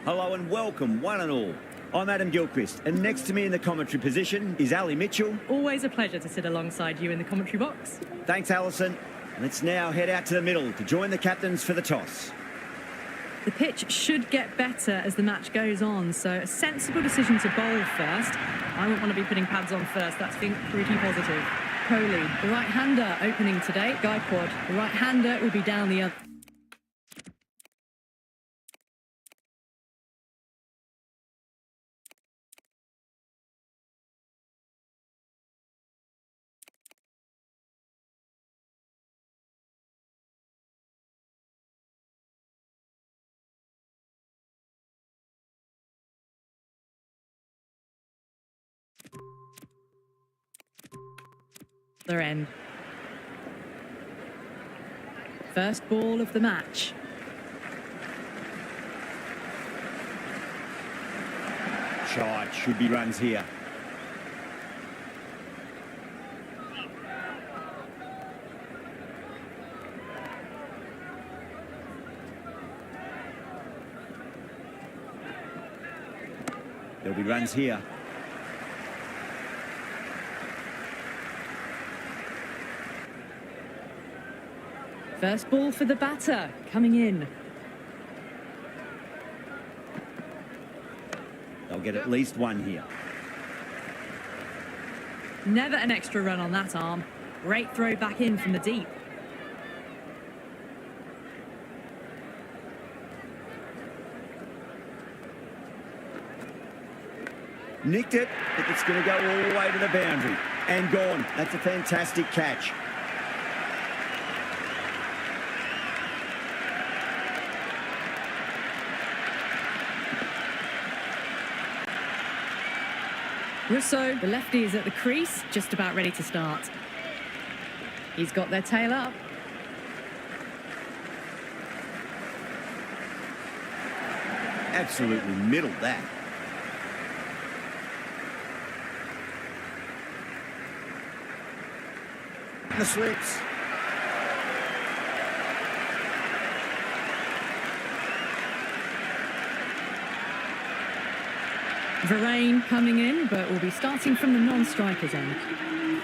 Hello and welcome, one and all. I'm Adam Gilchrist, and next to me in the commentary position is Ali Mitchell. Always a pleasure to sit alongside you in the commentary box. Thanks, Alison. Let's now head out to the middle to join the captains for the toss. The pitch should get better as the match goes on, so a sensible decision to bowl first. I wouldn't want to be putting pads on first, that's been pretty positive. Kohli, the right-hander opening today. Gaikwad, the right-hander will be down the other. End. First ball of the match. Shot, should be runs here. There'll be runs here. First ball for the batter, coming in. They'll get at least one here. Never an extra run on that arm. Great throw back in from the deep. Nicked it, but it's going to go all the way to the boundary. And gone. That's a fantastic catch. Russo, the lefty, is at the crease, just about ready to start. He's got their tail up. Absolutely middled that. The slips. Virat coming in, but will be starting from the non-striker's end.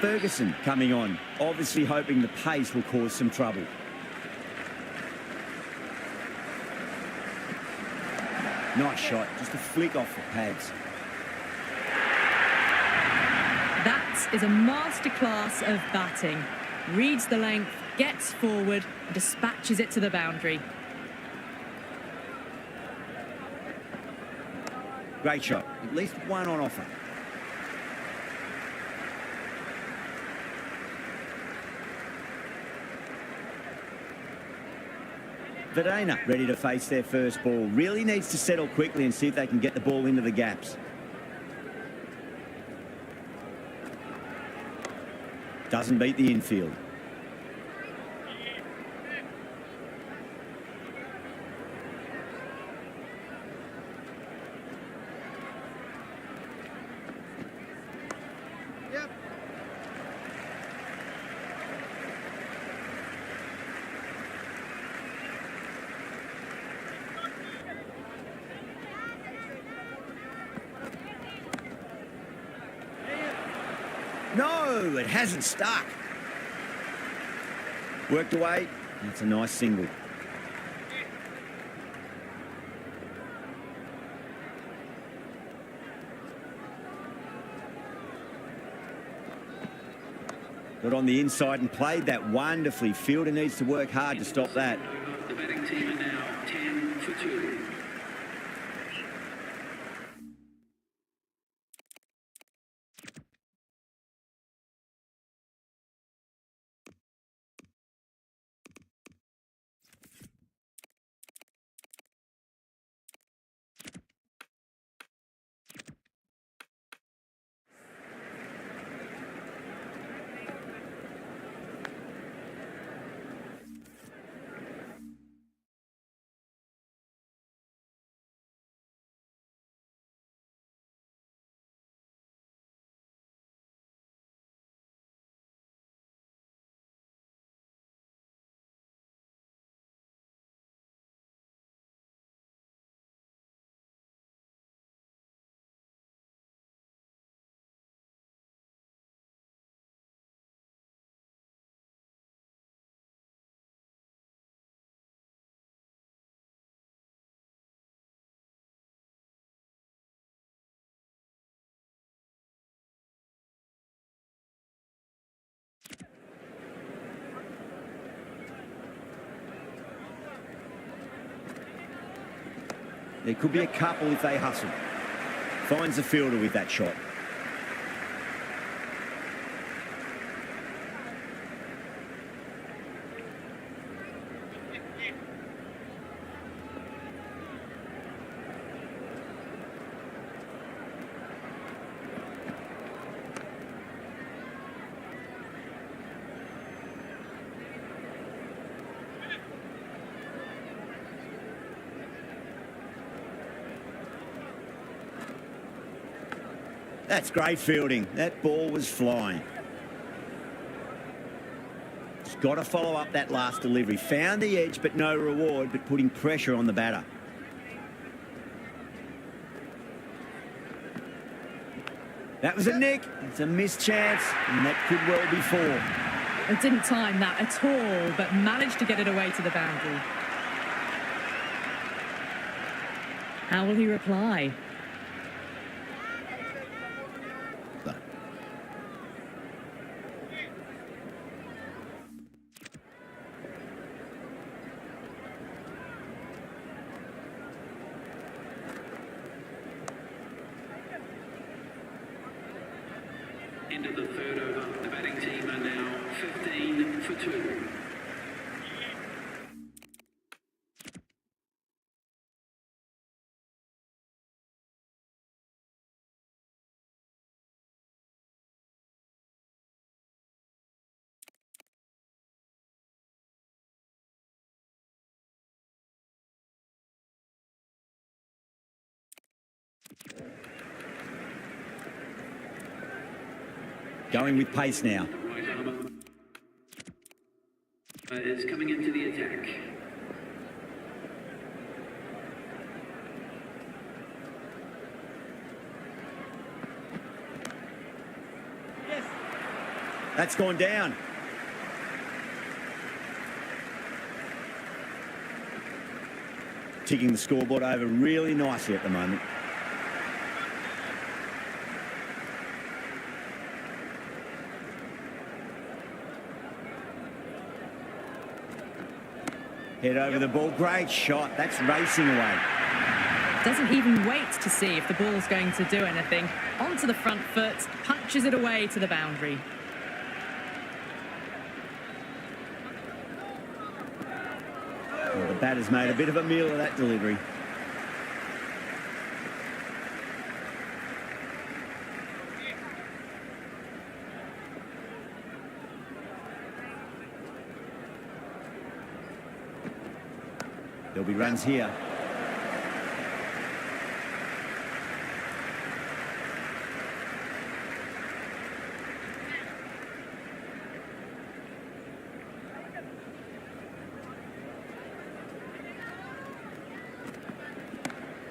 Ferguson coming on, obviously hoping the pace will cause some trouble. Nice shot, just a flick off the pads. That is a masterclass of batting. Reads the length, gets forward, and dispatches it to the boundary. Great shot, at least one on offer. Virat ready to face their first ball. Really needs to settle quickly and see if they can get the ball into the gaps. Doesn't beat the infield. No, it hasn't stuck. Worked away. That's a nice single. Got on the inside and played that wonderfully. Fielder needs to work hard to stop that. The batting team are now 10 for 2. There could be a couple if they hustle. Finds the fielder with that shot. That's great fielding. That ball was flying. He's got to follow up that last delivery. Found the edge, but no reward, but putting pressure on the batter. That was a nick. It's a missed chance, and that could well be four. It didn't time that at all, but managed to get it away to the boundary. How will he reply? Into the third over. The batting team are now 15 for 2. Going with pace now. Right armour is coming into the attack. That's gone down. Ticking the scoreboard over really nicely at the moment. Head over the ball. Great shot. That's racing away. Doesn't even wait to see if the ball's going to do anything. Onto the front foot, punches it away to the boundary. Well, the batter's made a bit of a meal of that delivery. There'll be runs here.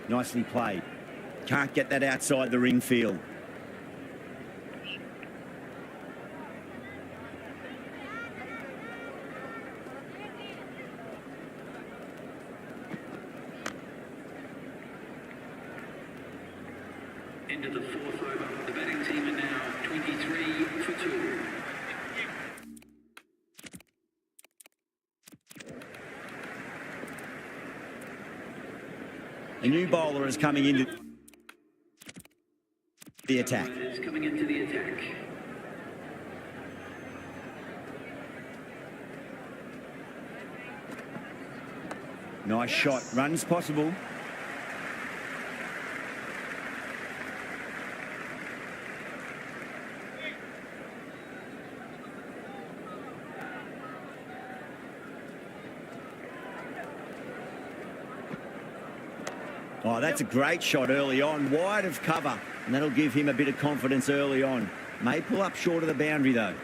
Nicely played. Can't get that outside the ring field. Into the fourth over. The batting team are now 23 for 2. A new bowler is coming into the attack. Is coming into the attack. Nice shot. Runs possible. Oh, that's a great shot early on, wide of cover, and that'll give him a bit of confidence early on. May pull up short of the boundary, though.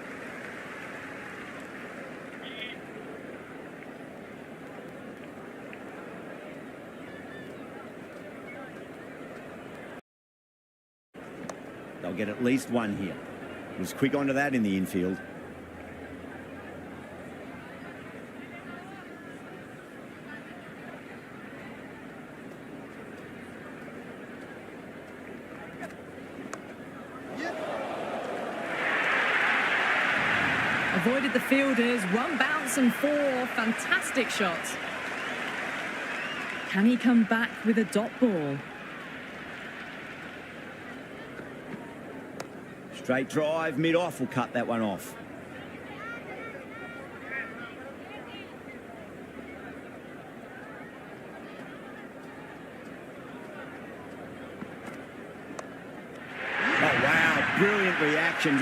They'll get at least one here. He was quick onto that in the infield. Avoided the fielders, one bounce and four. Fantastic shot. Can he come back with a dot ball? Straight drive, mid-off will cut that one off. Oh, wow, brilliant reactions.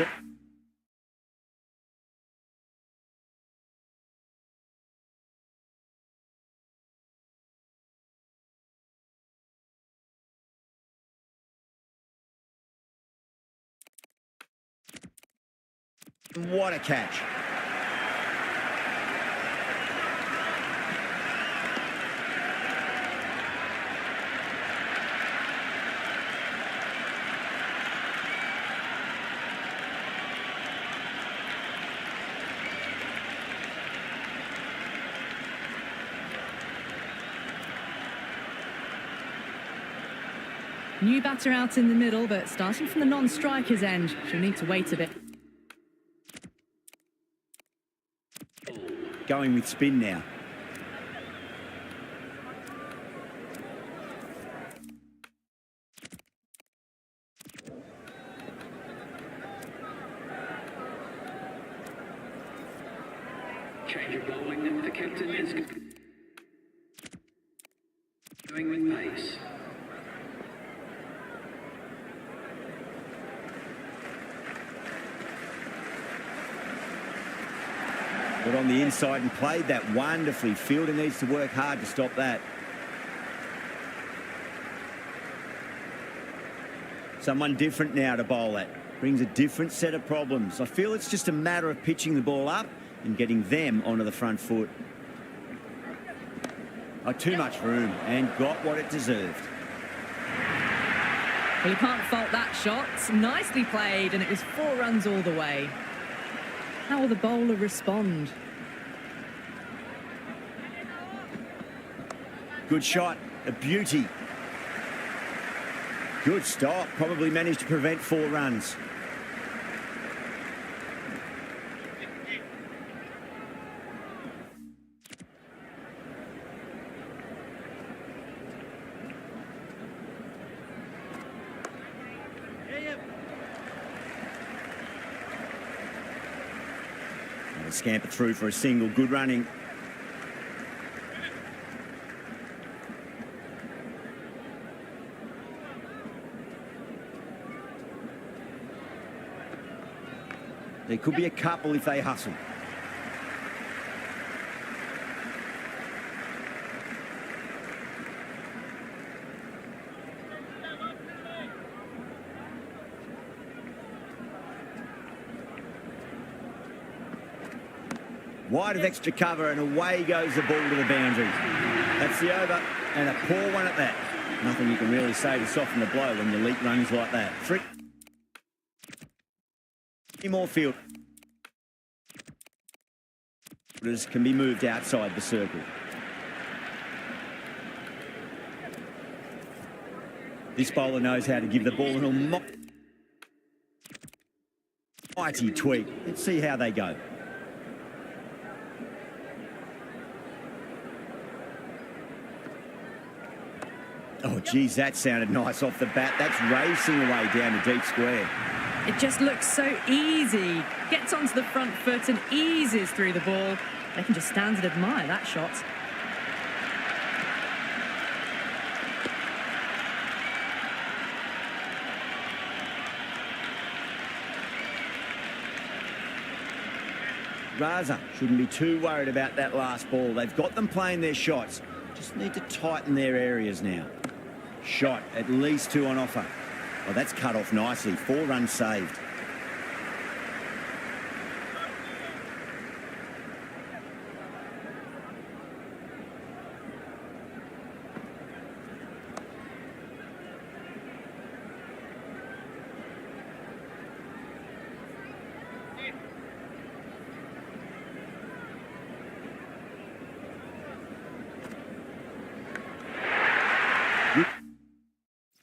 What a catch. New batter out in the middle, but starting from the non-striker's end, she'll need to wait a bit. Going with spin now. Change of bowling. The captain is going with pace. Got on the inside and played that wonderfully. Fielder needs to work hard to stop that. Someone different now to bowl at. Brings a different set of problems. I feel it's just a matter of pitching the ball up and getting them onto the front foot. Oh, too much room and got what it deserved. Well, you can't fault that shot. Nicely played, and it was 4 runs all the way. How will the bowler respond? Good shot, a beauty. Good stop, probably managed to prevent 4 runs. Scamper through for a single. Good running. There could be a couple if they hustle. Wide of extra cover and away goes the ball to the boundaries. That's the over and a poor one at that. Nothing you can really say to soften the blow when you leak runs like that. 3 more field. Can be moved outside the circle. This bowler knows how to give the ball an almighty tweak. Let's see how they go. Oh, geez, that sounded nice off the bat. That's racing away down to deep square. It just looks so easy. Gets onto the front foot and eases through the ball. They can just stand and admire that shot. Raza shouldn't be too worried about that last ball. They've got them playing their shots. Just need to tighten their areas now. Shot, at least 2 on offer. Well, that's cut off nicely. 4 runs saved.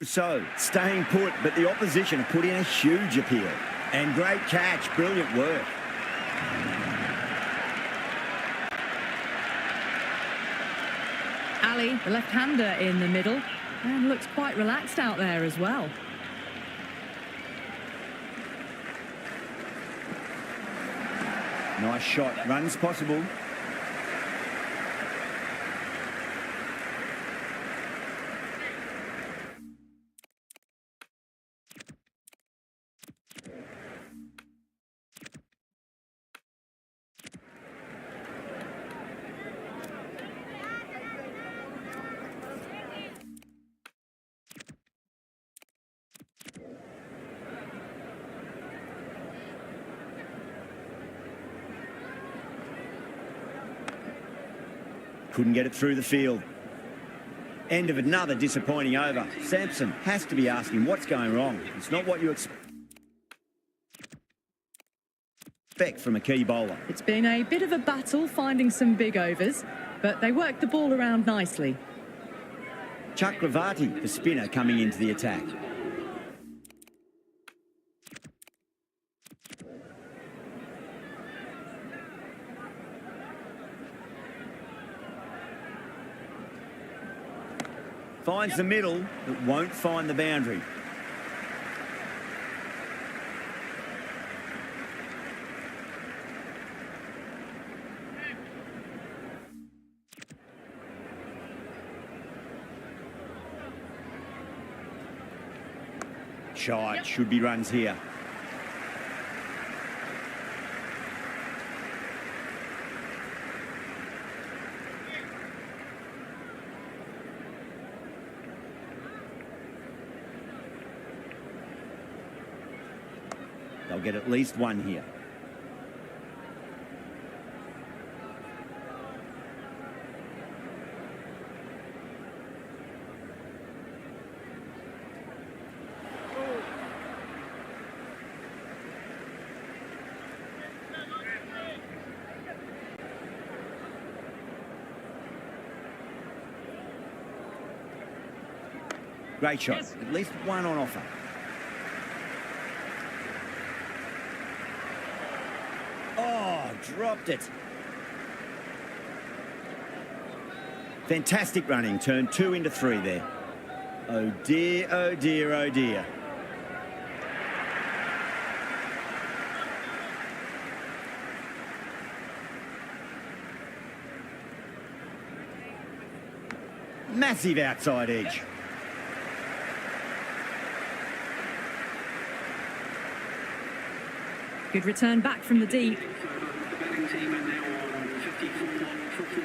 So, staying put, but the opposition have put in a huge appeal. And great catch, brilliant work. Rally, the left-hander in the middle, and looks quite relaxed out there as well. Nice shot. Runs possible. Couldn't get it through the field. End of another disappointing over. Samson has to be asking what's going wrong. It's not what you expect from a key bowler. It's been a bit of a battle finding some big overs, but they worked the ball around nicely. Chakravarti, the spinner, coming into the attack. Finds the middle, but won't find the boundary. Shot, should be runs here. They'll get at least one here. Great shot. At least one on offer. Oh, dropped it. Fantastic running. Turned 2 into 3 there. Oh dear, oh dear, oh dear. Massive outside edge. Good return back from the deep. The batting team are now on 54 for 4.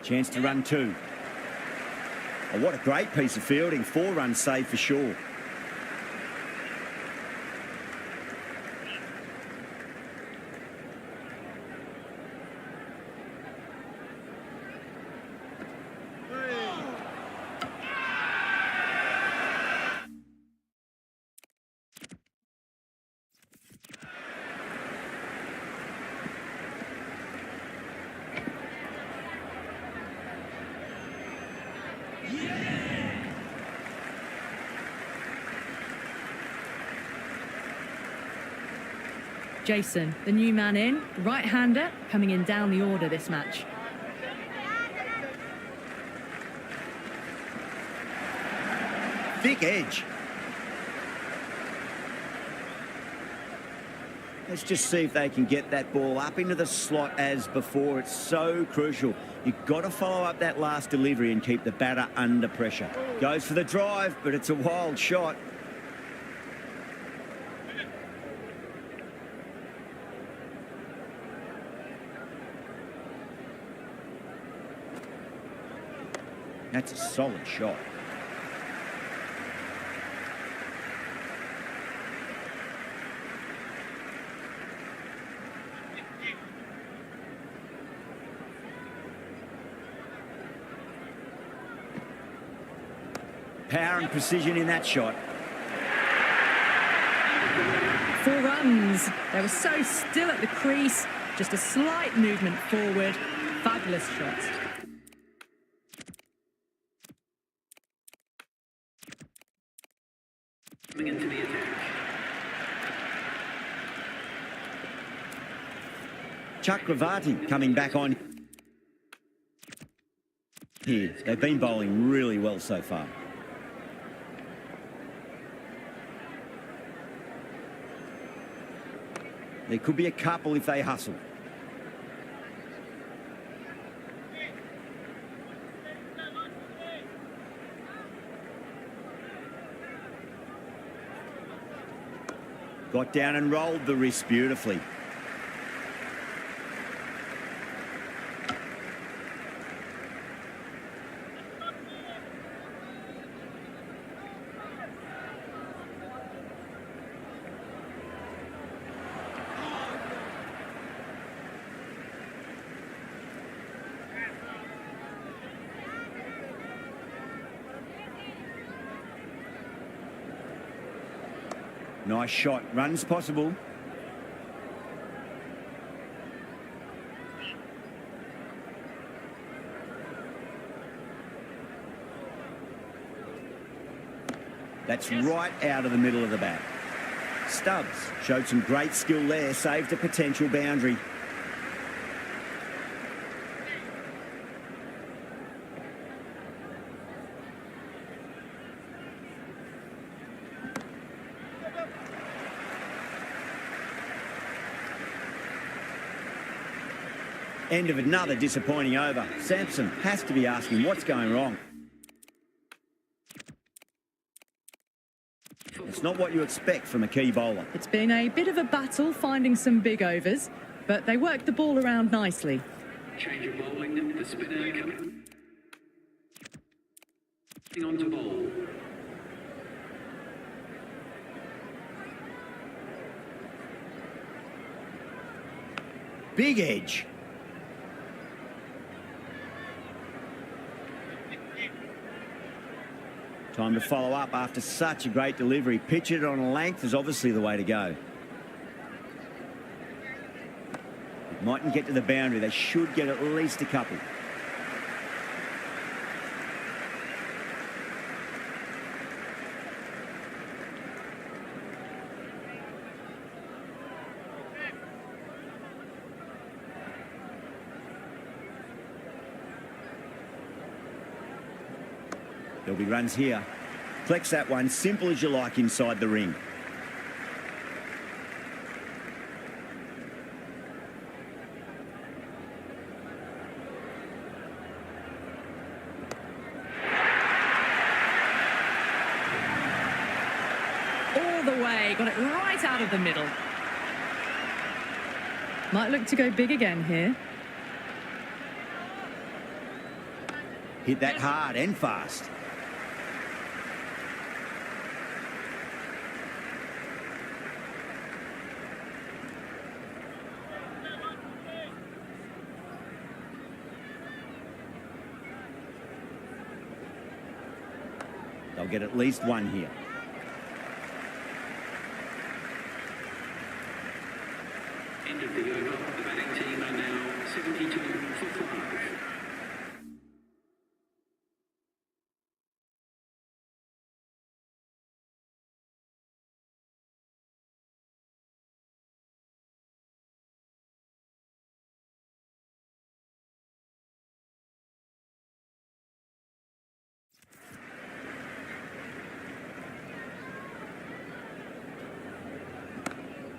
Chance to run 2. Oh, what a great piece of fielding. 4 runs saved for sure. Jason, the new man in, right-hander, coming in down the order this match. Thick edge. Let's just see if they can get that ball up into the slot as before. It's so crucial. You've got to follow up that last delivery and keep the batter under pressure. Goes for the drive, but it's a wild shot. That's a solid shot. Power and precision in that shot. 4 runs. They were so still at the crease. Just a slight movement forward. Fabulous shot. Coming into the attack. Chakravarti coming back on here. They've been bowling really well so far. There could be a couple if they hustle. Got down and rolled the wrist beautifully. Nice shot. Runs possible. That's right out of the middle of the bat. Stubbs showed some great skill there, saved a potential boundary. End of another disappointing over. Samson has to be asking what's going wrong. It's not what you expect from a key bowler. It's been a bit of a battle finding some big overs, but they worked the ball around nicely. Change of bowling, the spinner coming on to bowl. Big edge. Time to follow up after such a great delivery. Pitch it on a length is obviously the way to go. It mightn't get to the boundary. They should get at least a couple. There'll be runs here. Flex that one, simple as you like inside the ring. All the way, got it right out of the middle. Might look to go big again here. Hit that hard and fast. They'll get at least one here. End of the over. The batting team are now 72 for 5.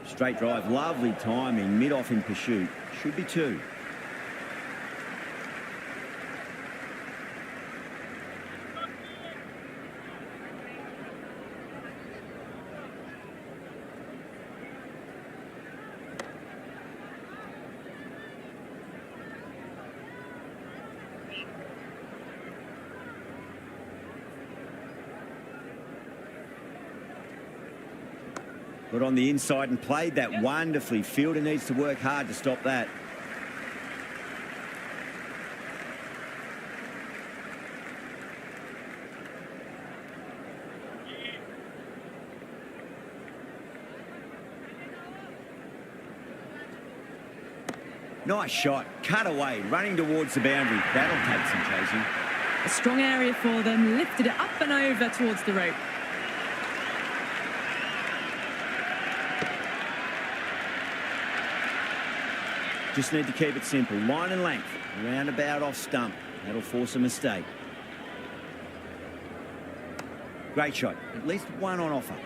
Straight drive, lovely timing, mid-off in pursuit. Should be two. Got on the inside and played that wonderfully. Fielder needs to work hard to stop that. Nice shot. Cut away. Running towards the boundary. That'll take some chasing. A strong area for them. Lifted it up and over towards the rope. Just need to keep it simple. Line and length. Roundabout off stump. That'll force a mistake. Great shot. At least one on offer.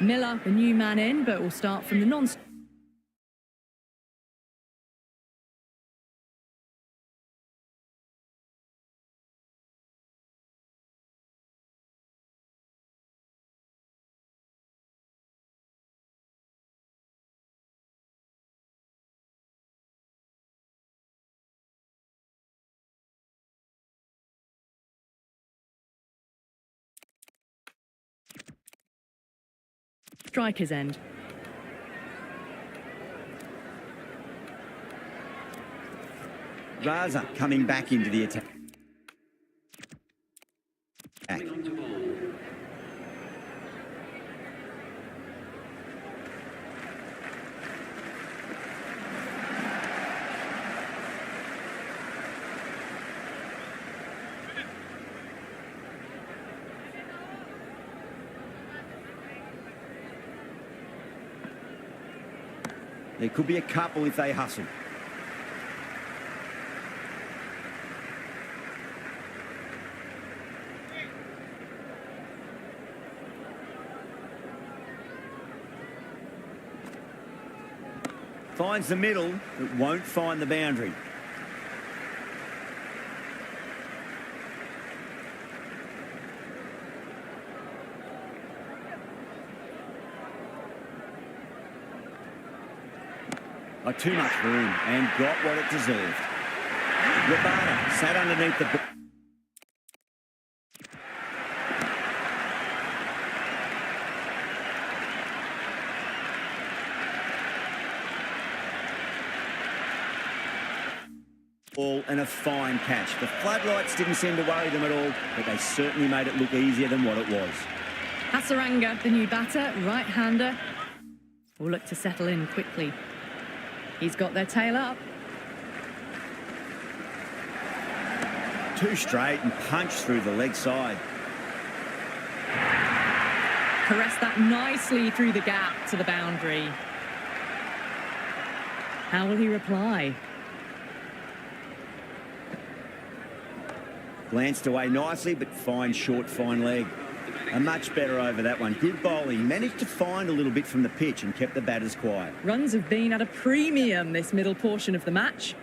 Miller, the new man in, but will start from the non... striker's end. Raza coming back into the attack. There could be a couple if they hustle. Finds the middle, but won't find the boundary. Oh, too much room and got what it deserved. Virat sat underneath the ball. And a fine catch. The floodlights didn't seem to worry them at all, but they certainly made it look easier than what it was. Hasaranga, the new batter, right-hander, will look to settle in quickly. He's got their tail up. Too straight and punched through the leg side. Caressed that nicely through the gap to the boundary. How will he reply? Glanced away nicely, but fine short, fine leg. A much better over that one. Good bowling. Managed to find a little bit from the pitch and kept the batters quiet. Runs have been at a premium this middle portion of the match.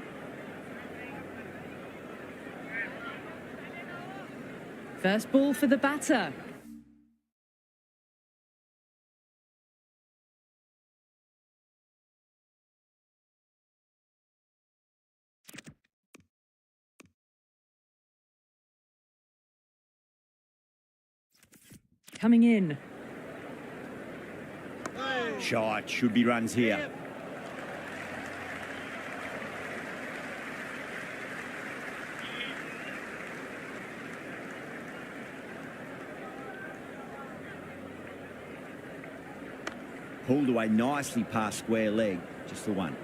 First ball for the batter. Coming in. Shot. Should be runs here. Pulled away nicely past square leg. Just the one.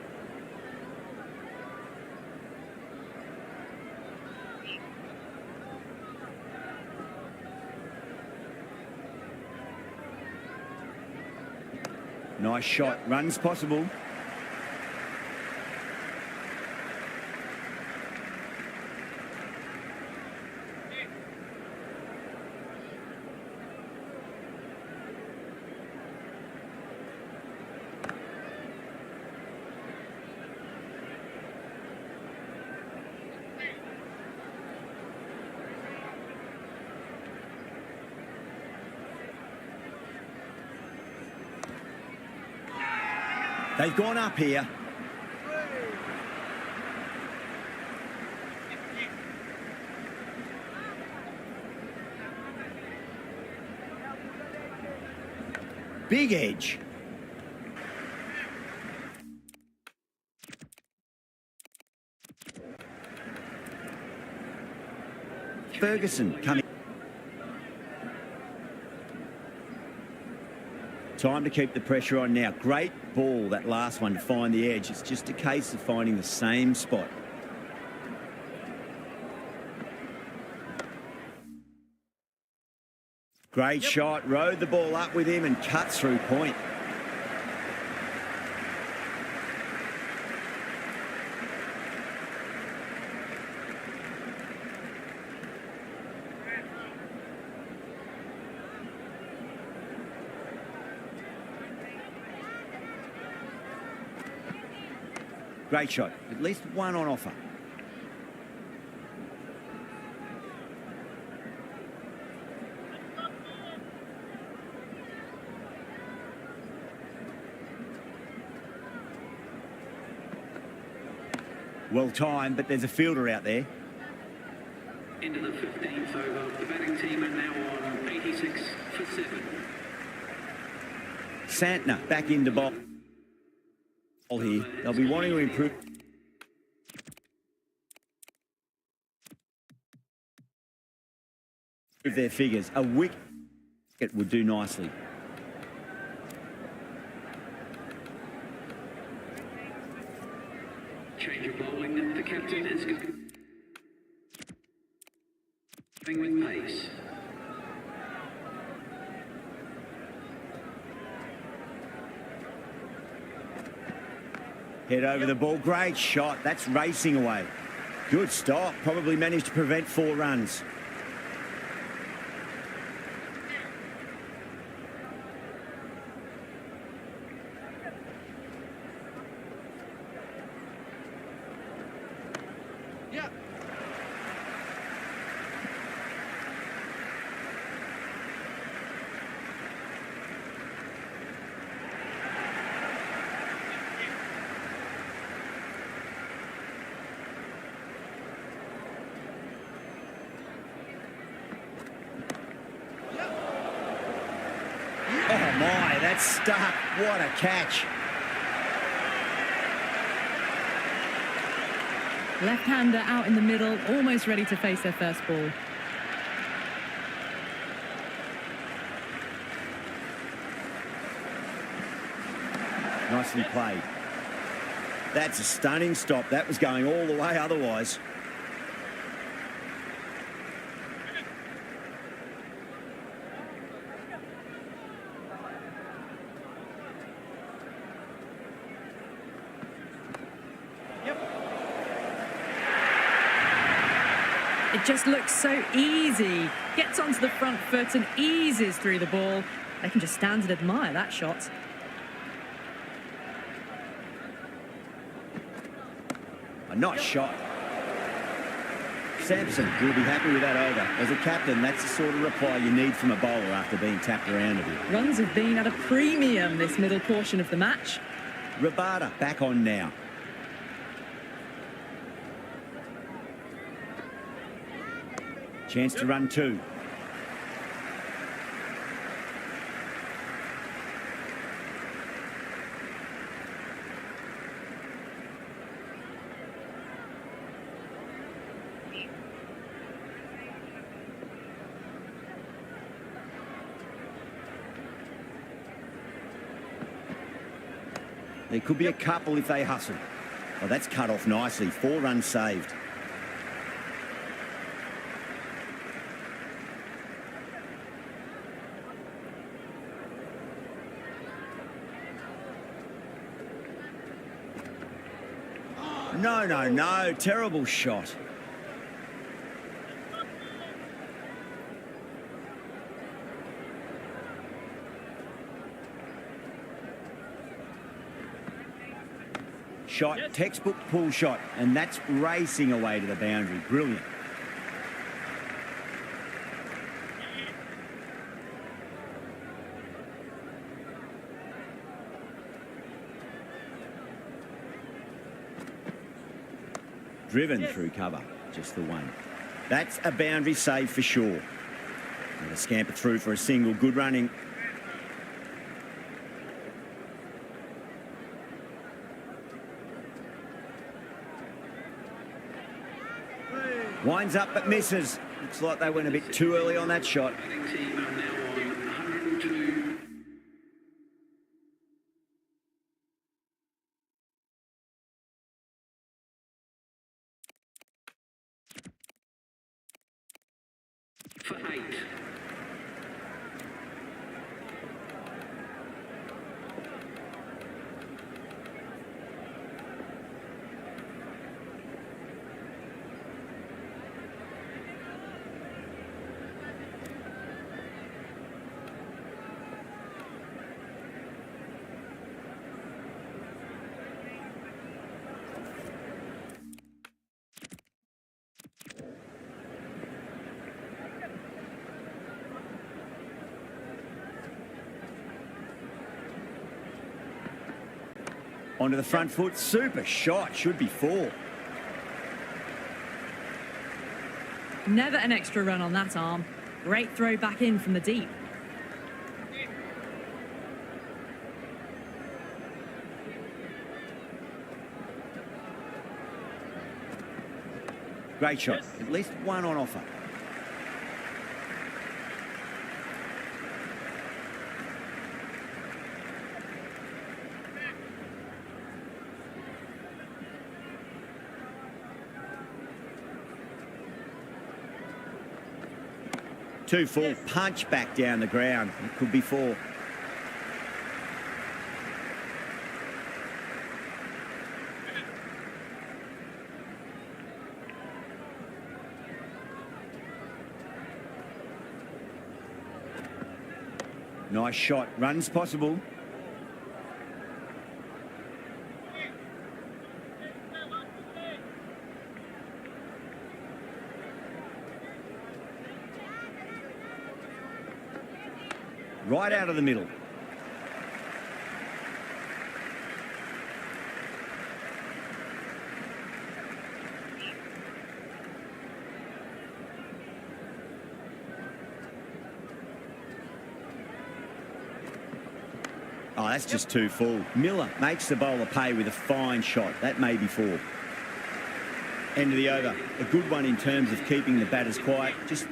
Nice shot. Runs possible. They've gone up here. Big edge. Ferguson coming. Time to keep the pressure on now. Great ball, that last one, to find the edge. It's just a case of finding the same spot. Great shot, rode the ball up with him and cut through point. Great shot, at least one on offer. Well timed, but there's a fielder out there. Into the 15th over. The batting team are now on 86 for 7. Santner back into bowl here. They'll be wanting to improve. Their figures. A wicket would do nicely. Change of bowling. The captain is going with pace. Head over the ball. Great shot. That's racing away. Good stop. Probably managed to prevent 4 runs. Oh my, that's stuck. What a catch. Left-hander out in the middle, almost ready to face their first ball. Nicely played. That's a stunning stop. That was going all the way otherwise. It just looks so easy. Gets onto the front foot and eases through the ball. They can just stand and admire that shot. A nice shot. Samson will be happy with that over. As a captain, that's the sort of reply you need from a bowler after being tapped around a bit. Runs have been at a premium this middle portion of the match. Rabada back on now. Chance to run 2. There could be a couple if they hustle. Oh, that's cut off nicely. 4 runs saved. No, no, no. Terrible shot. Shot, textbook pull shot, and that's racing away to the boundary. Brilliant. Driven through cover, just the one. That's a boundary save for sure. And a scamper through for a single. Good running. Winds up but misses. Looks like they went a bit too early on that shot. Batting team are now on 102. For 8. Onto the front foot. Super shot. Should be 4. Never an extra run on that arm. Great throw back in from the deep. Great shot. At least one on offer. Two full, punch back down the ground. It could be 4. Nice shot. Runs possible. Right out of the middle. Oh, that's just too full. Miller makes the bowler pay with a fine shot. That may be 4. End of the over. A good one in terms of keeping the batters quiet. Just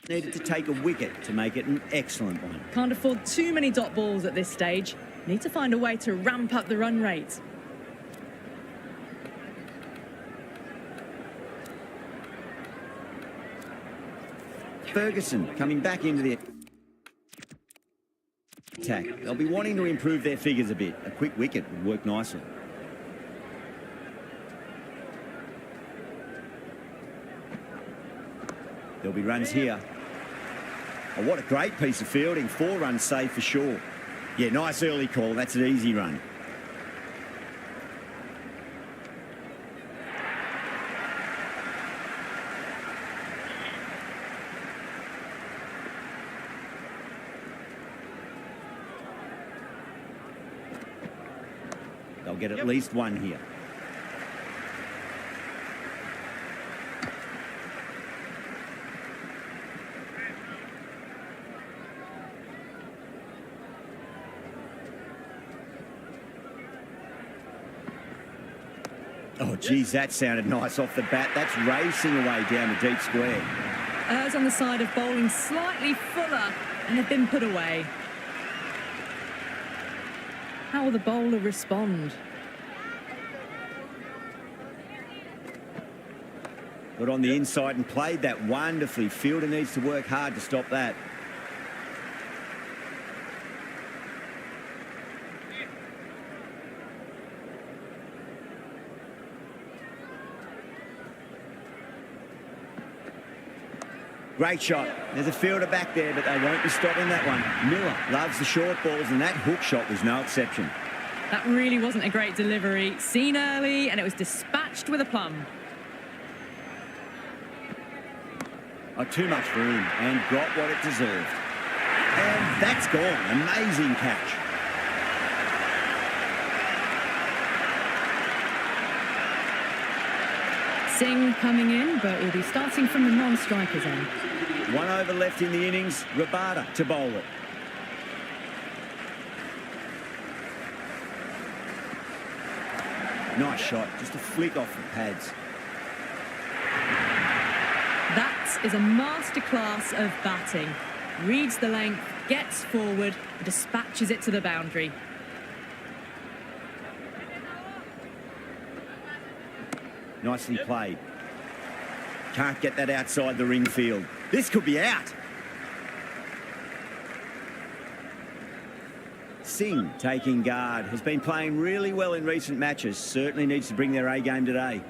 needed to take a wicket to make it an excellent one. Can't afford too many dot balls at this stage. Need to find a way to ramp up the run rate. Ferguson coming back into the attack. They'll be wanting to improve their figures a bit. A quick wicket would work nicely. There'll be runs here. Oh, what a great piece of fielding. 4 runs saved for sure. Yeah, nice early call. That's an easy run. They'll get at least 1 here. Oh, geez, that sounded nice off the bat. That's racing away down the deep square. Errs on the side of bowling slightly fuller and have been put away. How will the bowler respond? Got on the inside and played that wonderfully. Fielder needs to work hard to stop that. Great shot. There's a fielder back there, but they won't be stopping that one. Miller loves the short balls, and that hook shot was no exception. That really wasn't a great delivery. Seen early, and it was dispatched with a plum. Oh, too much for him, and got what it deserved. And that's gone. Amazing catch. Singh coming in, but will be starting from the non-strikers end. 1 over left in the innings. Rabada to bowl it. Nice shot. Just a flick off the pads. That is a masterclass of batting. Reads the length, gets forward, dispatches it to the boundary. Nicely played. Can't get that outside the ring field. This could be out. Singh taking guard. Has been playing really well in recent matches. Certainly needs to bring their A game today.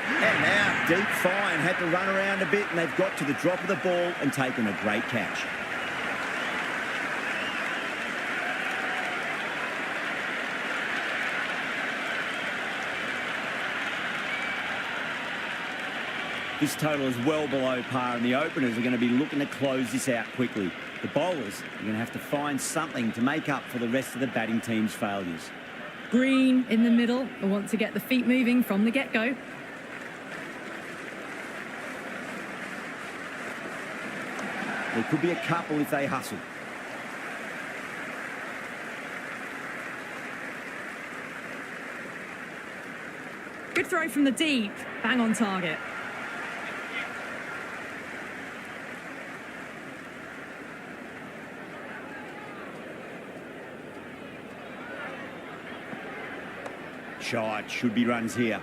And now deep fine. Had to run around a bit, and they've got to the drop of the ball and taken a great catch. This total is well below par, and the openers are going to be looking to close this out quickly. The bowlers are going to have to find something to make up for the rest of the batting team's failures. Green in the middle. I want to get the feet moving from the get-go. There could be a couple if they hustle. Good throw from the deep. Bang on target. Shot. Should be runs here.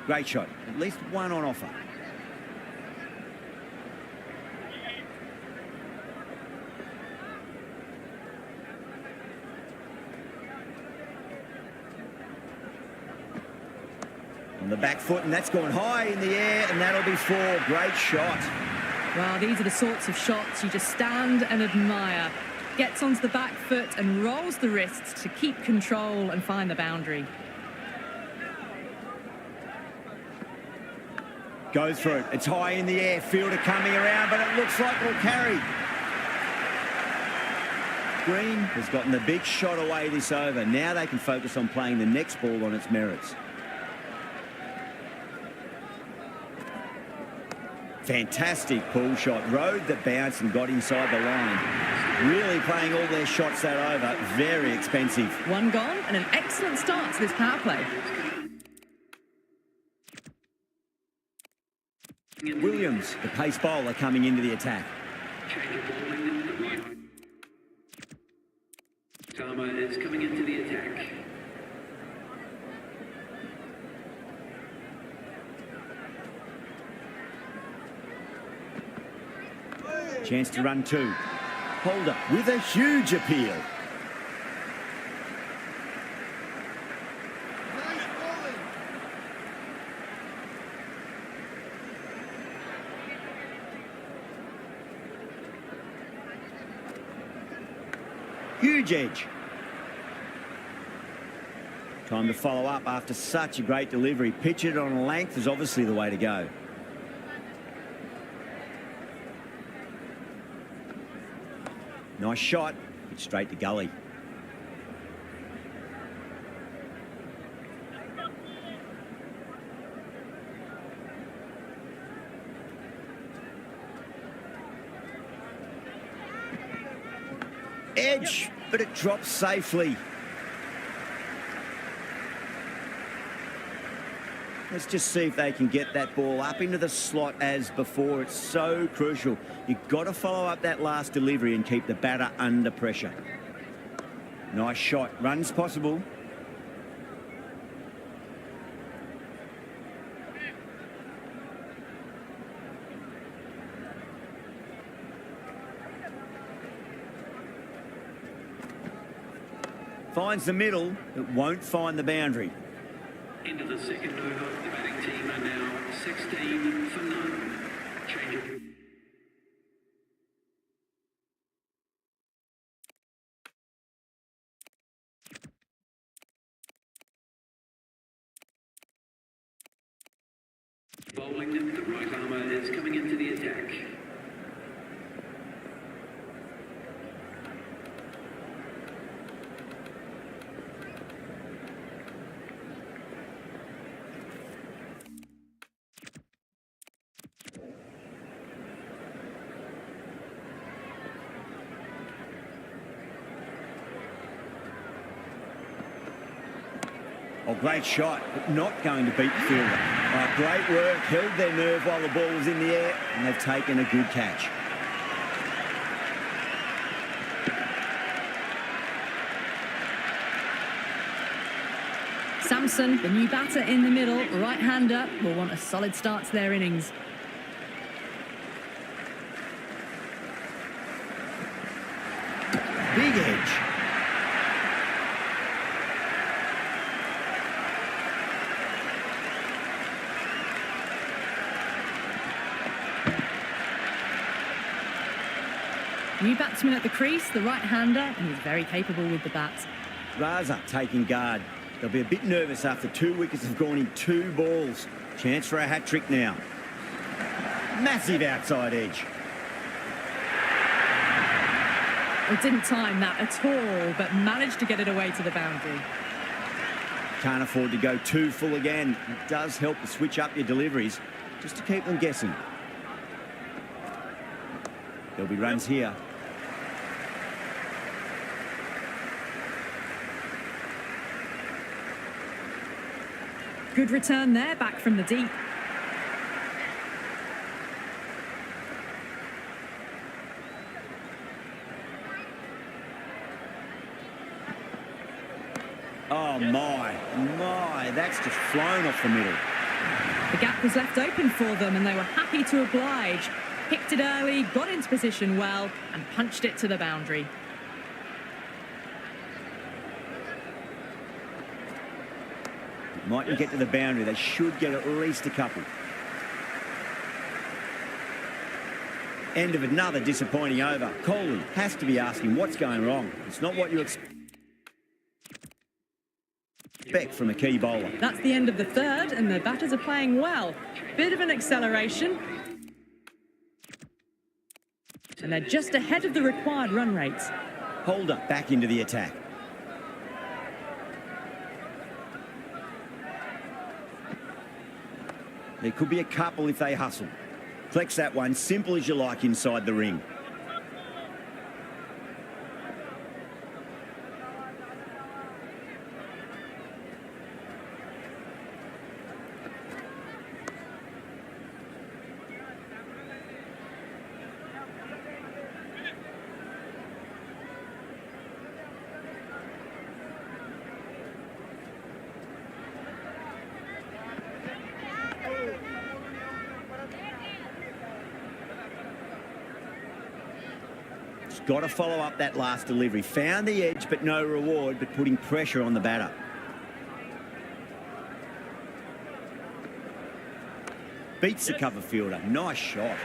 Great shot. At least one on offer. On the back foot, and that's gone high in the air, and that'll be 4. Great shot. Well, these are the sorts of shots you just stand and admire. Gets onto the back foot and rolls the wrists to keep control and find the boundary. Goes for it. It's high in the air. Fielder coming around, but it looks like it'll carry. Green has gotten the big shot away this over. Now they can focus on playing the next ball on its merits. Fantastic pull shot. Rode the bounce and got inside the line. Really playing all their shots that over. Very expensive. One gone and an excellent start to this power play. Williams, the pace bowler, coming into the attack. Tama is coming into the attack. Chance to run 2. Holder with a huge appeal. Huge edge. Time to follow up after such a great delivery. Pitch it on length is obviously the way to go. Nice shot. It's straight to gully. Edge, but it drops safely. Let's just see if they can get that ball up into the slot as before. It's so crucial. You've got to follow up that last delivery and keep the batter under pressure. Nice shot. Runs possible. Finds the middle, but won't find the boundary. Into the second over, the batting team are now 16 for none. Change of... Bowling, the right armour is coming into the attack. Oh, great shot, but not going to beat the fielder. Oh, great work, held their nerve while the ball was in the air, and they've taken a good catch. Samson, the new batter in the middle, right-hander, will want a solid start to their innings. Big edge. New batsman at the crease, the right-hander, and he's very capable with the bat. Raza taking guard. They'll be a bit nervous after 2 wickets have gone in 2 balls. Chance for a hat-trick now. Massive outside edge. It didn't time that at all, but managed to get it away to the boundary. Can't afford to go too full again. It does help to switch up your deliveries, just to keep them guessing. There'll be runs here. Good return there, back from the deep. Oh, my, that's just flown off the middle. The gap was left open for them and they were happy to oblige. Picked it early, got into position well and punched it to the boundary. Mightn't get to the boundary. They should get at least a couple. End of another disappointing over. Kohli has to be asking what's going wrong. It's not what you expect from a key bowler. That's the end of the third and the batters are playing well. Bit of an acceleration. And they're just ahead of the required run rates. Holder back into the attack. There could be a couple if they hustle. Flex that one, simple as you like inside the ring. Got to follow up that last delivery. Found the edge, but no reward, but putting pressure on the batter. Beats the cover fielder. Nice shot.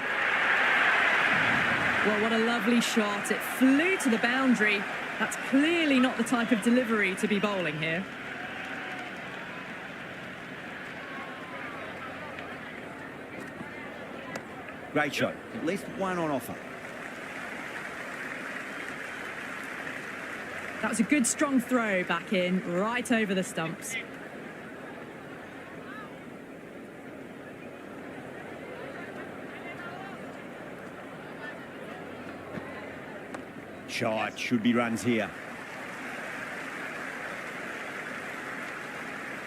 Well, what a lovely shot. It flew to the boundary. That's clearly not the type of delivery to be bowling here. Great shot. At least one on offer. That was a good strong throw back in, right over the stumps. Shot, should be runs here.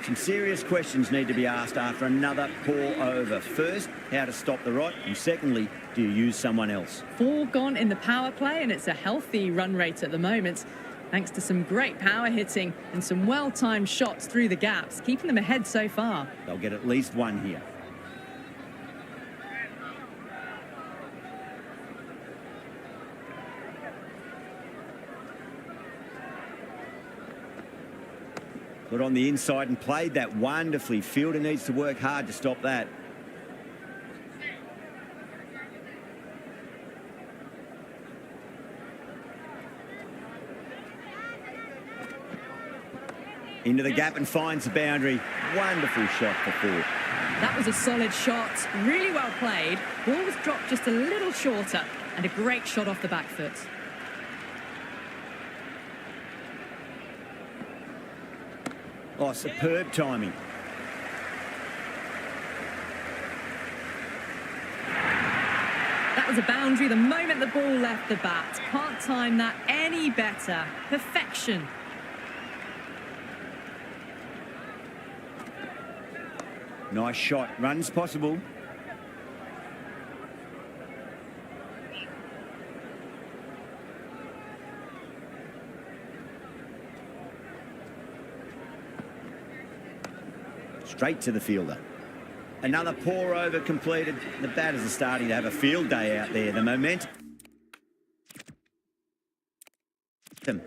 Some serious questions need to be asked after another poor over. First, how to stop the rot, and secondly, do you use someone else? 4 gone in the power play, and it's a healthy run rate at the moment, thanks to some great power hitting and some well-timed shots through the gaps, keeping them ahead so far. They'll get at least one here. Got on the inside and played that wonderfully. Fielder needs to work hard to stop that. Into the gap and finds the boundary. Wonderful shot for four. That was a solid shot, really well played. Ball was dropped just a little shorter, and a great shot off the back foot. Oh, superb timing. That was a boundary the moment the ball left the bat. Can't time that any better. Perfection. Nice shot. Runs possible. Straight to the fielder. Another pour over completed. The batters are starting to have a field day out there. The momentum.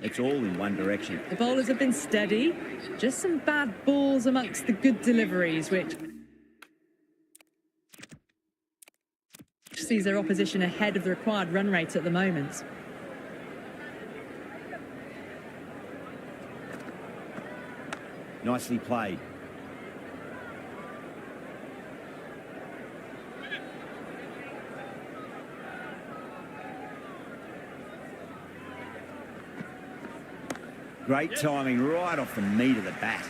It's all in one direction. The bowlers have been steady. Just some bad balls amongst the good deliveries, which sees their opposition ahead of the required run rate at the moment. Nicely played. Great timing right off the meat of the bat.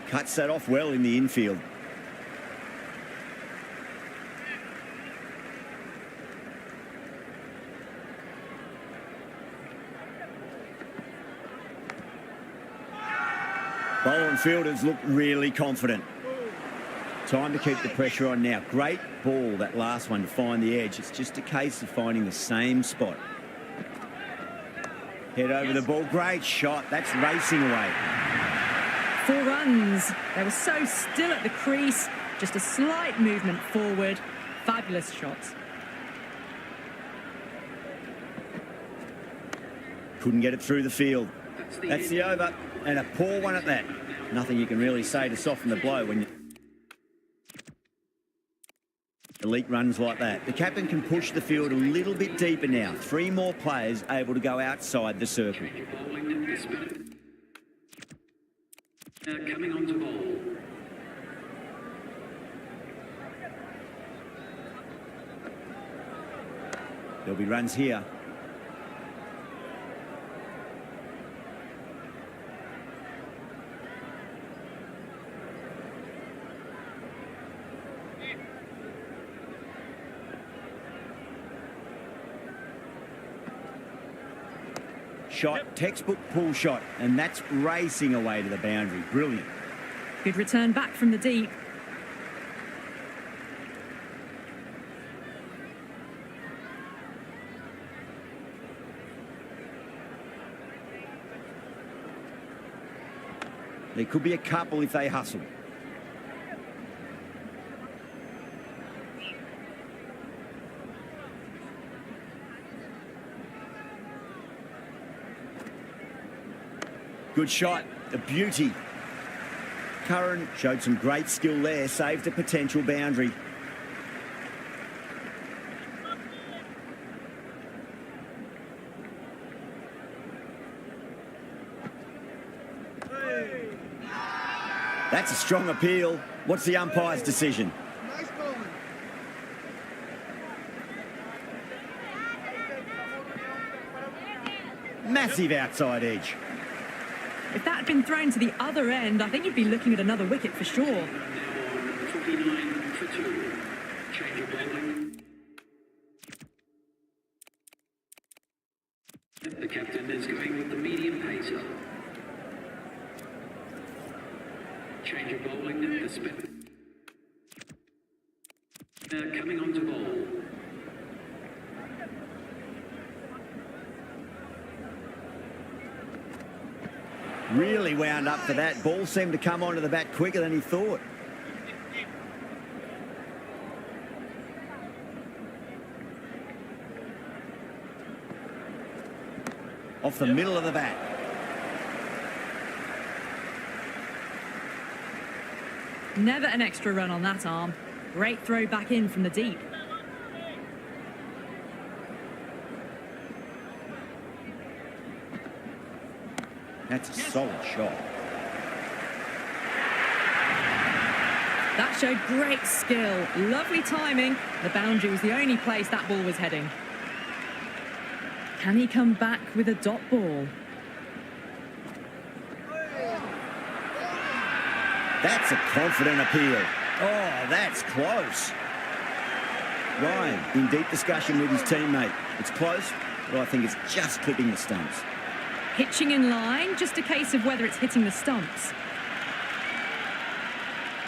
Cuts that off well in the infield. Bowler and fielders look really confident. Time to keep the pressure on now. Great ball, that last one, to find the edge. It's just a case of finding the same spot. Head over the ball. Great shot. That's racing away. 4 runs. They were so still at the crease. Just a slight movement forward. Fabulous shot. Couldn't get it through the field. That's the over, and a poor one at that. Nothing you can really say to soften the blow when you elite runs like that. The captain can push the field a little bit deeper now. 3 more players able to go outside the circle. Coming on to bowl. There'll be runs here. Shot, textbook pull shot, and that's racing away to the boundary. Brilliant. Good return back from the deep. There could be a couple if they hustle. Good shot, a beauty. Curran showed some great skill there, saved a potential boundary. That's a strong appeal. What's the umpire's decision? Massive outside edge. If that had been thrown to the other end, I think you'd be looking at another wicket for sure. 49 for 2. Change of bowling. The captain is going with the medium pacer. Change of bowling. The spin. Coming on to bowl. Really wound up for that. Ball seemed to come onto the bat quicker than he thought. off the middle of the bat. Never an extra run on that arm. Great throw back in from the deep. That's a solid shot. That showed great skill. Lovely timing. The boundary was the only place that ball was heading. Can he come back with a dot ball? That's a confident appeal. Oh, that's close. Ryan in deep discussion with his teammate. It's close, but I think it's just clipping the stumps. Pitching in line, just a case of whether it's hitting the stumps.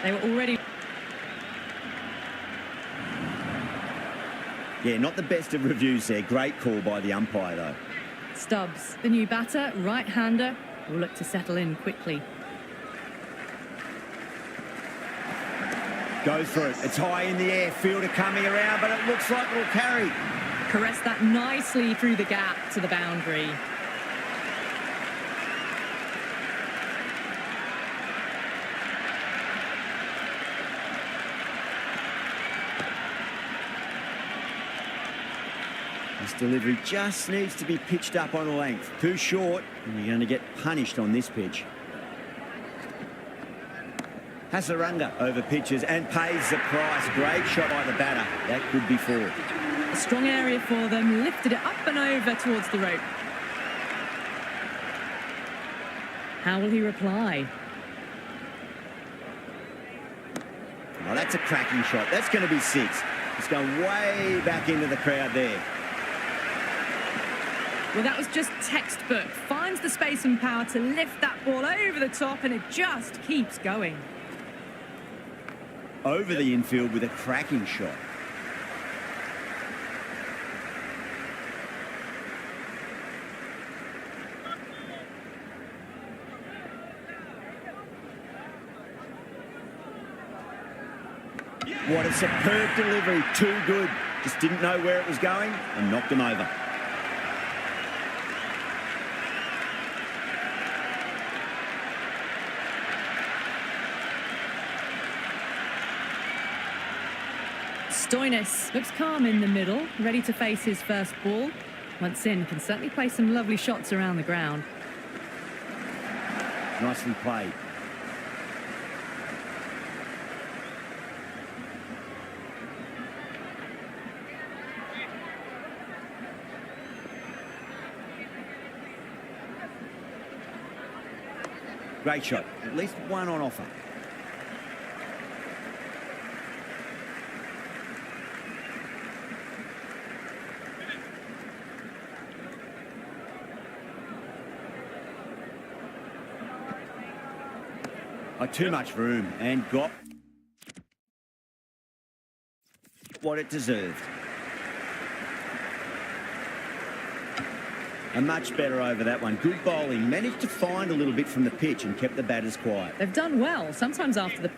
They were already... Yeah, not the best of reviews there. Great call by the umpire, though. Stubbs, the new batter, right-hander, will look to settle in quickly. Goes for it. It's high in the air. Fielder coming around, but it looks like it'll carry. Caressed that nicely through the gap to the boundary. This delivery just needs to be pitched up on a length. Too short, and you're going to get punished on this pitch. Hasaranga over pitches and pays the price. Great shot by the batter. That could be four. A strong area for them, lifted it up and over towards the rope. How will he reply? Oh, that's a cracking shot. That's going to be six. It's going way back into the crowd there. Well, that was just textbook. Finds the space and power to lift that ball over the top, and it just keeps going. Over the infield with a cracking shot. What a superb delivery. Too good. Just didn't know where it was going and knocked him over. Stoinis looks calm in the middle, ready to face his first ball. Once in, can certainly play some lovely shots around the ground. Nicely played. Great shot. At least one on offer. Too much room and got what it deserved. A much better over that one. Good bowling. Managed to find a little bit from the pitch and kept the batters quiet. They've done well. Sometimes after the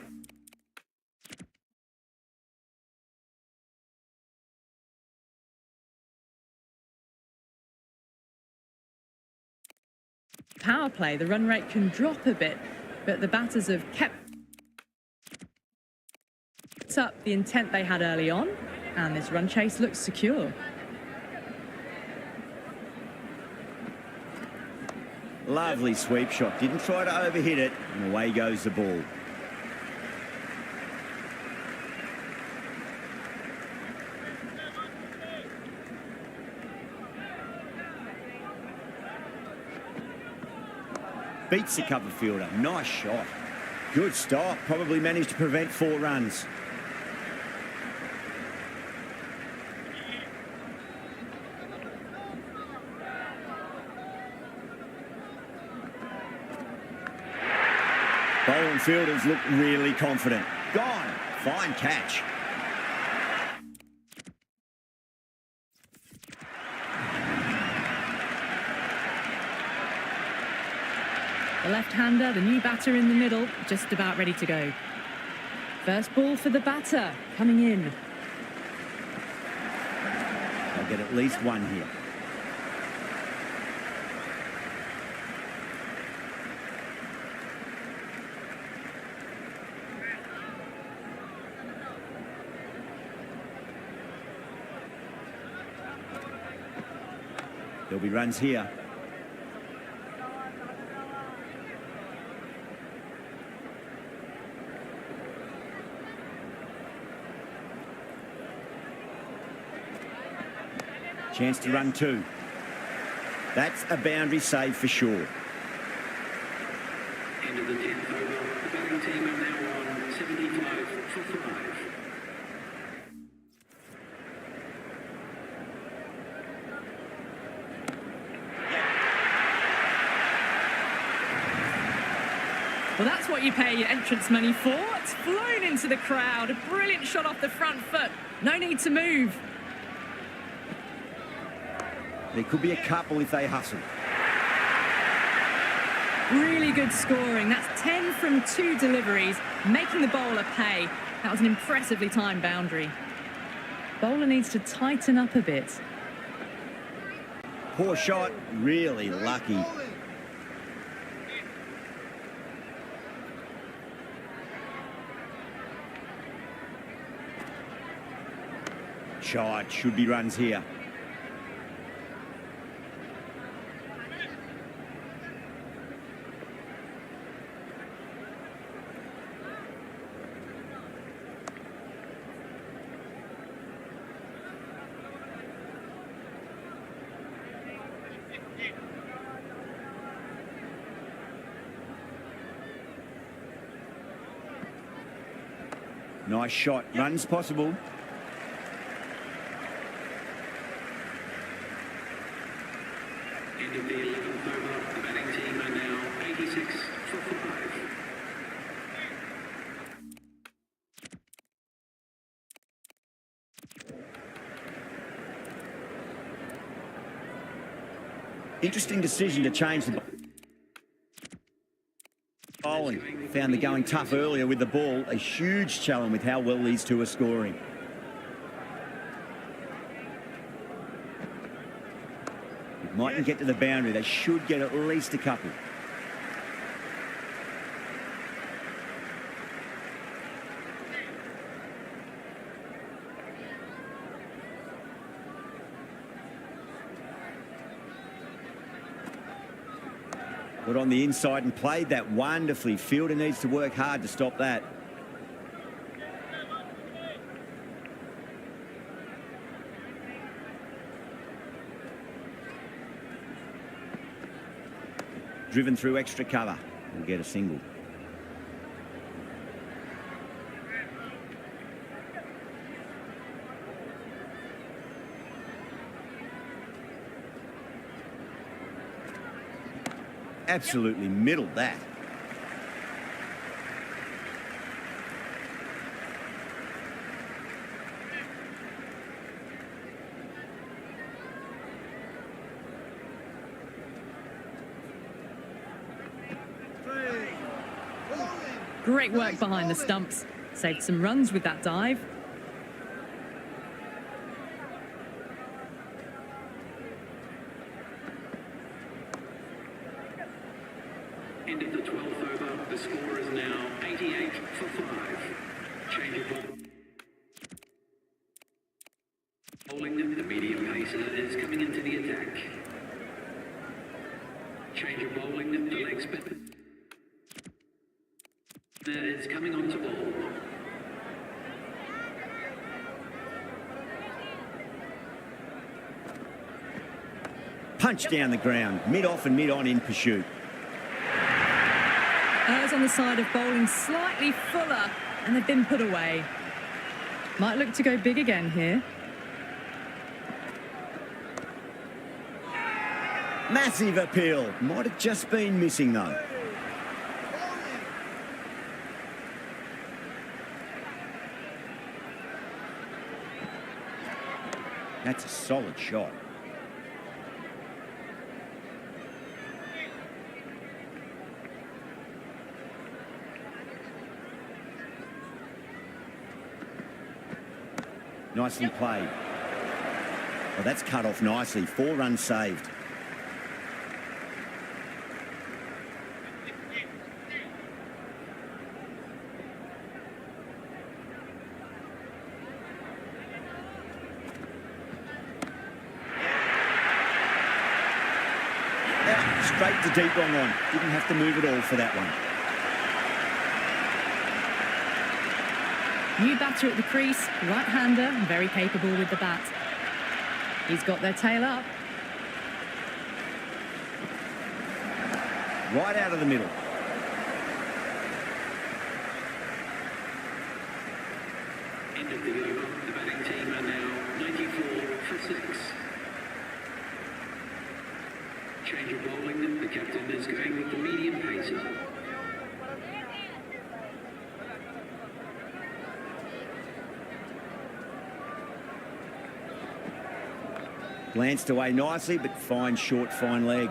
power play, the run rate can drop a bit, but the batters have kept up the intent they had early on, and this run chase looks secure. Lovely sweep shot. Didn't try to overhit it, and away goes the ball. Beats the cover fielder. Nice shot. Good stop. Probably managed to prevent 4 runs. Bowling fielders look really confident. Gone. Fine catch. The left-hander, the new batter in the middle, just about ready to go. First ball for the batter, coming in. They'll get at least one here. There'll be runs here. Chance to run two. That's a boundary save for sure. End of the 10th over. The batting team are now on 75 for 5. Well, that's what you pay your entrance money for. It's flown into the crowd. A brilliant shot off the front foot. No need to move. There could be a couple if they hustle. Really good scoring. That's 10 from 2 deliveries, making the bowler pay. That was an impressively timed boundary. Bowler needs to tighten up a bit. Poor shot, really lucky. Shot, should be runs here. Nice shot, runs possible. End of the 11th over. The batting team are now 86 for 5. Interesting decision to change the bowling. Found the going tough earlier with the ball. A huge challenge with how well these two are scoring. It mightn't get to the boundary. They should get at least a couple. Got on the inside and played that wonderfully. Fielder needs to work hard to stop that. Driven through extra cover. We'll get a single. Absolutely middled that. Great work behind the stumps. Saved some runs with that dive. End of the 12th over. The score is now 88 for 5. Change of ball. Bowling, the medium pacer is coming into the attack. Change of bowling, the leg spin is coming onto ball. Punch down the ground, mid-off and mid-on in pursuit. Errs on the side of bowling slightly fuller, and they've been put away. Might look to go big again here. Massive appeal. Might have just been missing though. That's a solid shot. Nicely played. Well, that's cut off nicely. 4 runs saved. Straight to deep long on. Didn't have to move at all for that one. New batter at the crease, right-hander, very capable with the bat. He's got their tail up. Right out of the middle. End of the over. The batting team are now 94 for 6. Change of bowling. The captain is going with the medium pacer. Glanced away nicely, but fine short, fine leg.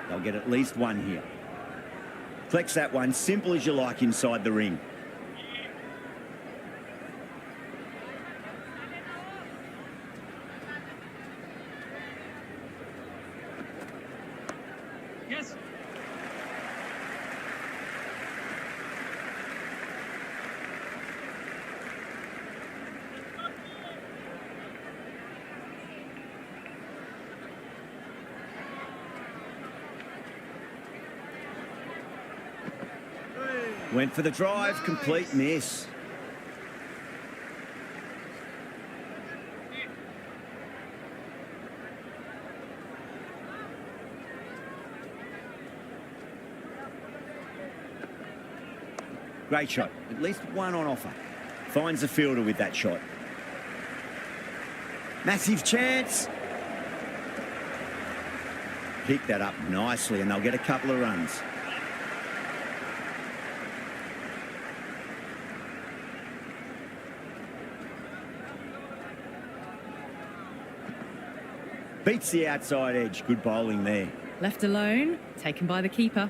They'll get at least one here. Flex that one, simple as you like inside the ring. Yes. Went for the drive, complete miss. Great shot, at least one on offer. Finds the fielder with that shot. Massive chance. Pick that up nicely and they'll get a couple of runs. Beats the outside edge. Good bowling there. Left alone, taken by the keeper.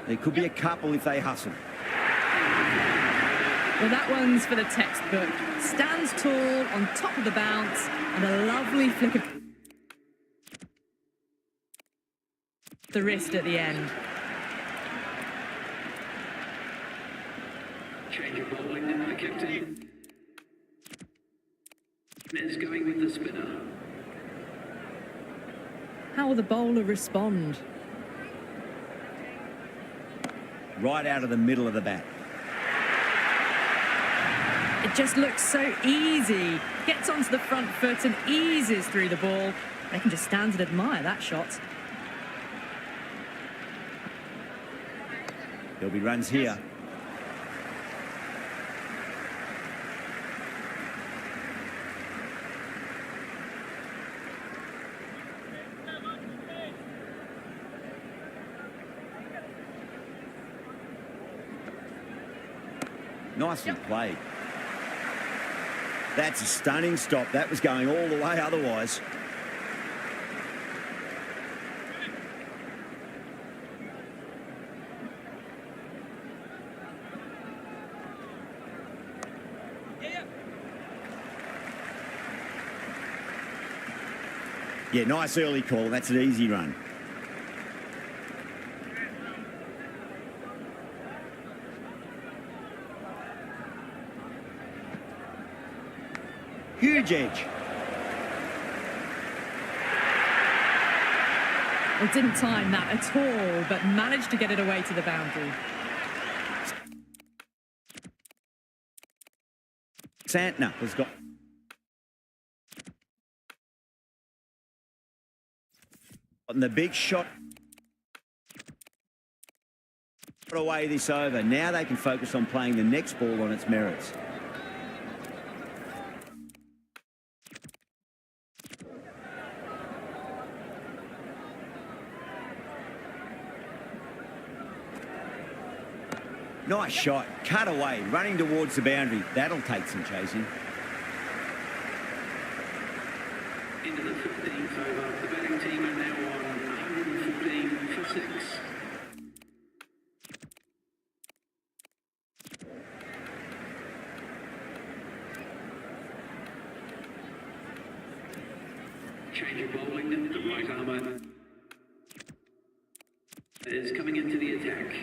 There could be a couple if they hustle. Well, that one's for the textbook. Stands tall on top of the bounce and a lovely flick of the wrist at the end. Change of bowling. The captain is going with the spinner. How will the bowler respond? Right out of the middle of the bat. It just looks so easy. Gets onto the front foot and eases through the ball. They can just stand and admire that shot. There'll be runs here. Nicely played. That's a stunning stop. That was going all the way otherwise. Yeah, nice early call. That's an easy run. Huge edge. Well, didn't time that at all, but managed to get it away to the boundary. Santner has got... And the big shot put away this over. Now they can focus on playing the next ball on its merits. Nice shot, cut away, running towards the boundary. That'll take some chasing. Into the 15th over. The batting team are now on 114 for 6. Change of bowling. The right armour is coming into the attack.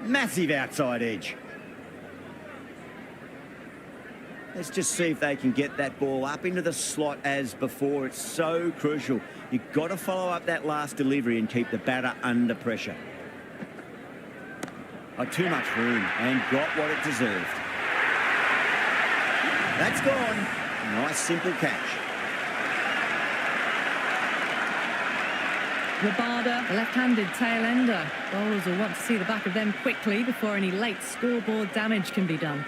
Massive outside edge. Let's just see if they can get that ball up into the slot as before. It's so crucial. You've got to follow up that last delivery and keep the batter under pressure. Oh, too much room and got what it deserved. That's gone. Nice simple catch. Rabada, the left-handed tail ender. Bowlers will want to see the back of them quickly before any late scoreboard damage can be done.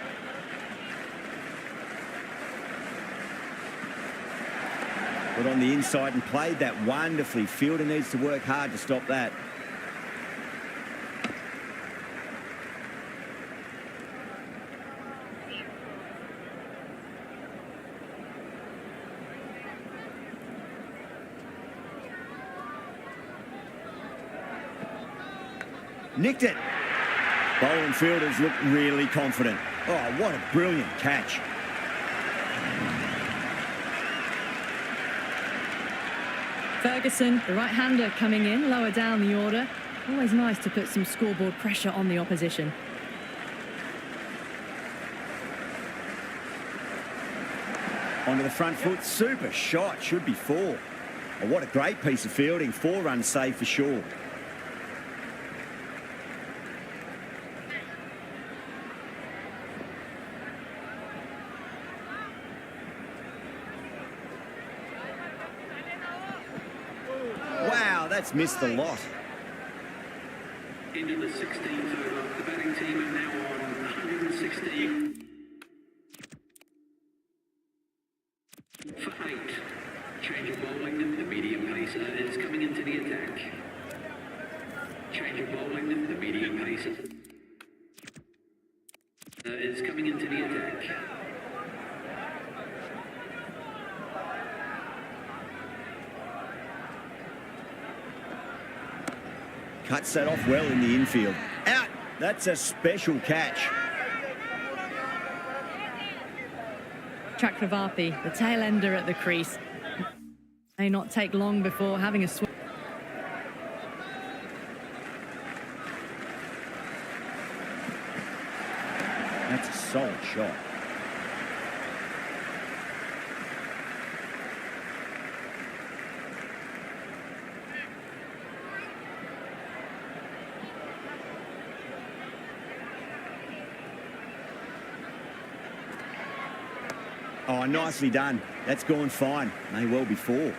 Got on the inside and played that wonderfully. Fielder needs to work hard to stop that. Nicked it. Bowling fielders look really confident. Oh, what a brilliant catch. Ferguson, the right-hander coming in, lower down the order. Always nice to put some scoreboard pressure on the opposition. Onto the front foot, super shot, should be 4. Oh, what a great piece of fielding, 4 runs saved for sure. Wow, that's missed the lot. Into the 16th over. The batting team are now on 116 for 8. Change of bowling. The medium pacer is coming into the attack. Change of bowling. The medium pacer is coming into the attack. Cuts that off well in the infield. Out! That's a special catch. Chakravarti, the tail ender at the crease. May not take long before having a swing. That's a solid shot. Oh, nicely done. That's gone fine. May well be 4.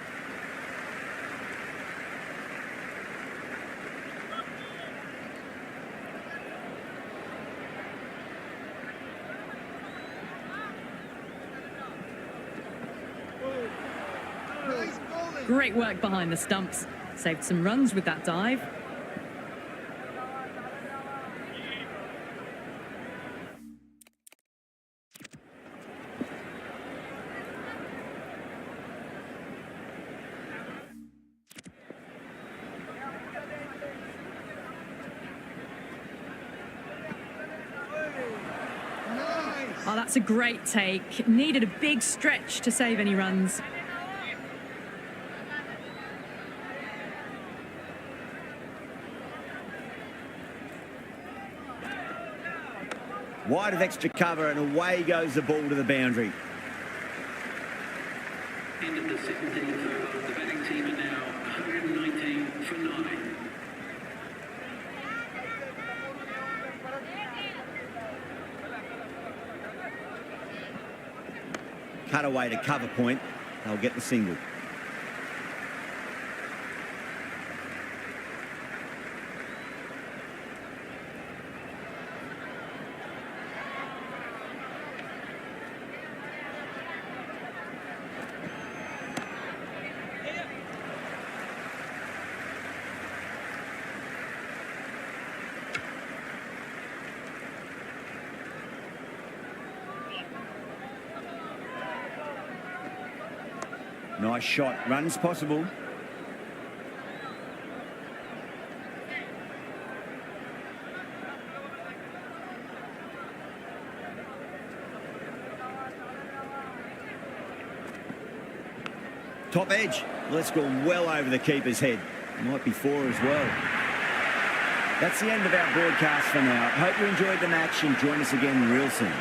Great work behind the stumps. Saved some runs with that dive. Oh, that's a great take. Needed a big stretch to save any runs. Wide of extra cover and away goes the ball to the boundary. Into the 17th over. The batting team are now 119 for 9. Cut away to cover point. They'll get the single. Nice shot. Runs possible. Top edge. Well, that's gone well over the keeper's head. Might be 4 as well. That's the end of our broadcast for now. Hope you enjoyed the match and join us again real soon.